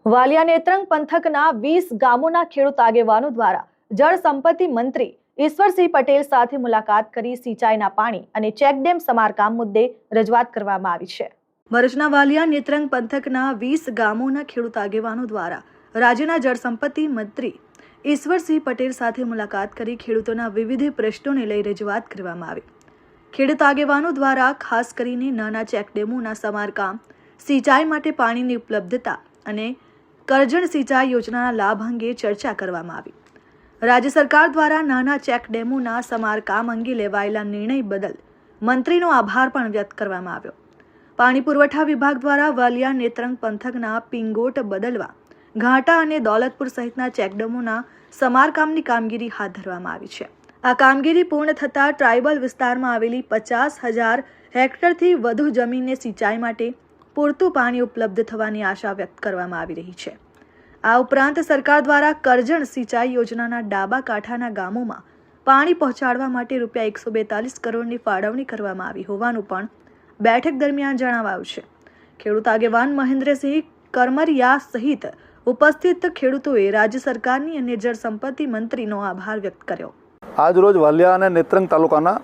વાલિયા નેત્રંગ પંથકના 20 ગામોના ખેડૂત આગેવાનો દ્વારા જળ સંપત્તિ મંત્રી ઈશ્વરસિંહ પટેલ સાથે મુલાકાત કરી સિંચાઈના પાણી અને ચેકડેમ સમારકામ મુદ્દે રજૂઆત કરવામાં આવી છે। ભરૂચના વાલિયા નેત્રંગ પંથકના 20 ગામોના ખેડૂત આગેવાનો દ્વારા રાજ્યના જળ સંપત્તિ મંત્રી ઈશ્વરસિંહ પટેલ સાથે મુલાકાત કરી ખેડૂતોના વિવિધ પ્રશ્નોને લઈ રજૂઆત કરવામાં આવી। ખેડૂત આગેવાનો દ્વારા ખાસ કરીને નાના ચેકડેમોના સમારકામ, સિંચાઈ માટે પાણીની ઉપલબ્ધતા અને કરજણ સિંચાઈ યોજનાના લાભ અંગે ચર્ચા કરવામાં આવી। રાજ્ય સરકાર દ્વારા નાના ચેકડેમોના સમારકામ અંગે લેવાયેલા નિર્ણય બદલ મંત્રીનો આભાર પણ વ્યક્ત કરવામાં આવ્યો। પાણી પુરવઠા વિભાગ દ્વારા વાલિયા નેત્રંગ પંથકના પિંગોટ, બદલવા, ઘાટા અને દોલતપુર સહિતના ચેકડેમોના સમારકામની કામગીરી હાથ ધરવામાં આવી છે। આ કામગીરી પૂર્ણ થતાં ટ્રાઇબલ વિસ્તારમાં આવેલી 50,000 હેક્ટરથી વધુ જમીનને સિંચાઈ માટે પૂરતું પાણી ઉપલબ્ધ થવાની આશા વ્યક્ત કરવામાં આવી રહી છે। આ ઉપરાંત સરકાર દ્વારા કરજણ સિંચાઈ યોજનાના ડાબા કાંઠાના ગામોમાં પાણી પહોંચાડવા માટે ₹142 કરોડની ફાળવણી કરવામાં આવી હોવાનું પણ બેઠક દરમિયાન જણાવાયું છે। ખેડૂત આગેવાન મહેન્દ્રસિંહ કરમરિયા સહિત ઉપસ્થિત ખેડૂતોએ રાજ્ય સરકારની અને જળ સંપત્તિ મંત્રીનો આભાર વ્યક્ત કર્યો। આજ રોજ વાલિયા અને નેત્રંગ તાલુકાના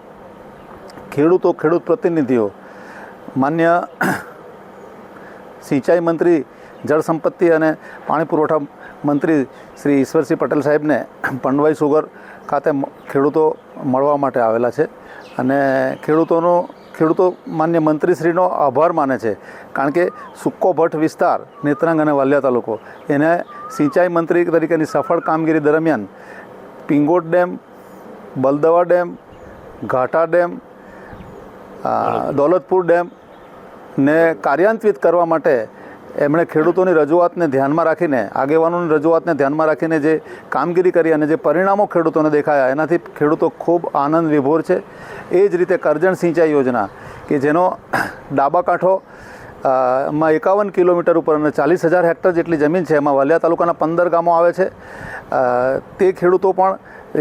ખેડૂત પ્રતિનિધિઓ માન્ય સિંચાઈ મંત્રી, જળ સંપત્તિ અને પાણી પુરવઠા મંત્રી શ્રી ઈશ્વરસિંહ પટેલ સાહેબને પંડવાઈ સુગર ખાતે ખેડૂતો મળવા માટે આવેલા છે અને ખેડૂતો માન્ય મંત્રીશ્રીનો આભાર માને છે, કારણ કે સુક્કો ભટ્ટ વિસ્તાર નેત્રંગ અને વાલિયા તાલુકો એને સિંચાઈ મંત્રી તરીકેની સફળ કામગીરી દરમિયાન પિંગોટ ડેમ, બલદવા ડેમ, ઘાટા ડેમ, દોલતપુર ડેમ ને કાર્યાન્વિત કરવા માટે એમણે ખેડૂતોની રજૂઆતને ધ્યાનમાં રાખીને, આગેવાનોની રજૂઆતને ધ્યાનમાં રાખીને જે કામગીરી કરી અને જે પરિણામો ખેડૂતોને દેખાયા એનાથી ખેડૂતો ખૂબ આનંદ વિભોર છે। એ જ રીતે કરજણ સિંચાઈ યોજના કે જેનો ડાબા કાંઠો માં 51 કિલોમીટર ઉપર અને 40,000 હેક્ટર જેટલી જમીન છે, એમાં વાલિયા તાલુકાના 15 ગામો આવે છે। તે ખેડૂતો પણ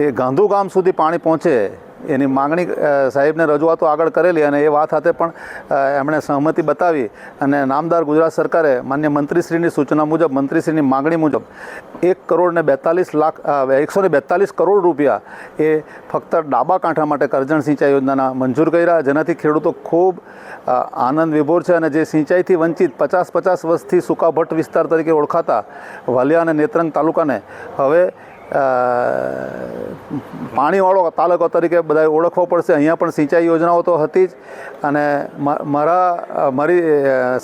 એ ગાંધુ ગામ સુધી પાણી પહોંચે એની માગણી સાહેબને રજૂઆતો આગળ કરેલી અને એ વાત સાથે પણ એમણે સહમતિ બતાવી અને નામદાર ગુજરાત સરકારે માન્ય મંત્રીશ્રીની સૂચના મુજબ, મંત્રીશ્રીની માગણી મુજબ 1,42 કરોડ રૂપિયા એ ફક્ત ડાબા કાંઠા માટે કરજણ સિંચાઈ યોજનાના મંજૂર કર્યા, જેનાથી ખેડૂતો ખૂબ આનંદ વિભોર છે અને જે સિંચાઈથી વંચિત 50 વર્ષથી સૂકા ભટ્ટ વિસ્તાર તરીકે ઓળખાતા વાલિયા અને નેત્રંગ તાલુકાને હવે પાણીવાળો તાલુકો તરીકે બધાએ ઓળખવો પડશે। અહીંયા પણ સિંચાઈ યોજનાઓ તો હતી જ અને મારી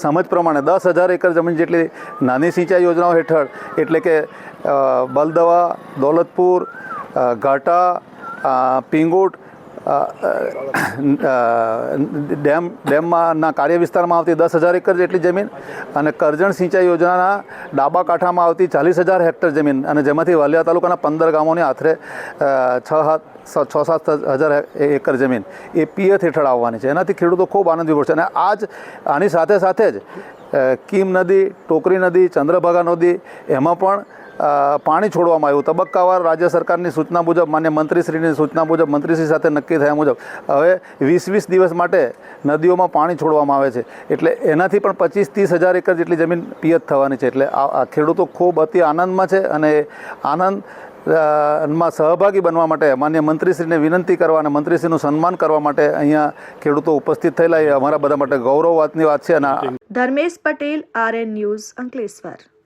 સમજ પ્રમાણે 10,000 એકર જમીન જેટલી નાની સિંચાઈ યોજનાઓ હેઠળ, એટલે કે બલદવા, દોલતપુર, ઘાટા, પિંગોટ ડેમના કાર્ય વિસ્તારમાં આવતી 10,000 એકર જેટલી જમીન અને કરજણ સિંચાઈ યોજનાના ડાબા કાંઠામાં આવતી 40,000 હેક્ટર જમીન અને જેમાંથી વાલિયા તાલુકાના 15 ગામોની આશરે 6-7 હજાર એકર જમીન એ પિયત હેઠળ આવવાની છે। એનાથી ખેડૂતો ખૂબ આનંદ વિભોર છે અને આની સાથે જ કીમ નદી, ટોકરી નદી, ચંદ્રભાગા નદી એમાં પણ પાણી છોડવામાં આવ્યું। તબક્કાવાર રાજ્ય સરકારની સૂચના મુજબ, માન્ય મંત્રીશ્રીની સૂચના મુજબ, મંત્રીશ્રી સાથે નક્કી થયા મુજબ હવે 20 દિવસ માટે નદીઓમાં પાણી છોડવામાં આવે છે, એટલે એનાથી પણ 25-30 હજાર એકર જેટલી જમીન પિયત થવાની છે। એટલે આ ખેડૂતો ખૂબ અતિ આનંદમાં છે અને આનંદમાં સહભાગી બનવા માટે માન્ય મંત્રીશ્રીને વિનંતી કરવા અને મંત્રીશ્રીનું સન્માન કરવા માટે અહીંયા ખેડૂતો ઉપસ્થિત થયેલા એ અમારા બધા માટે ગૌરવ વાતની વાત છે। Dharmesh Patel, RN news, Ankleshwar.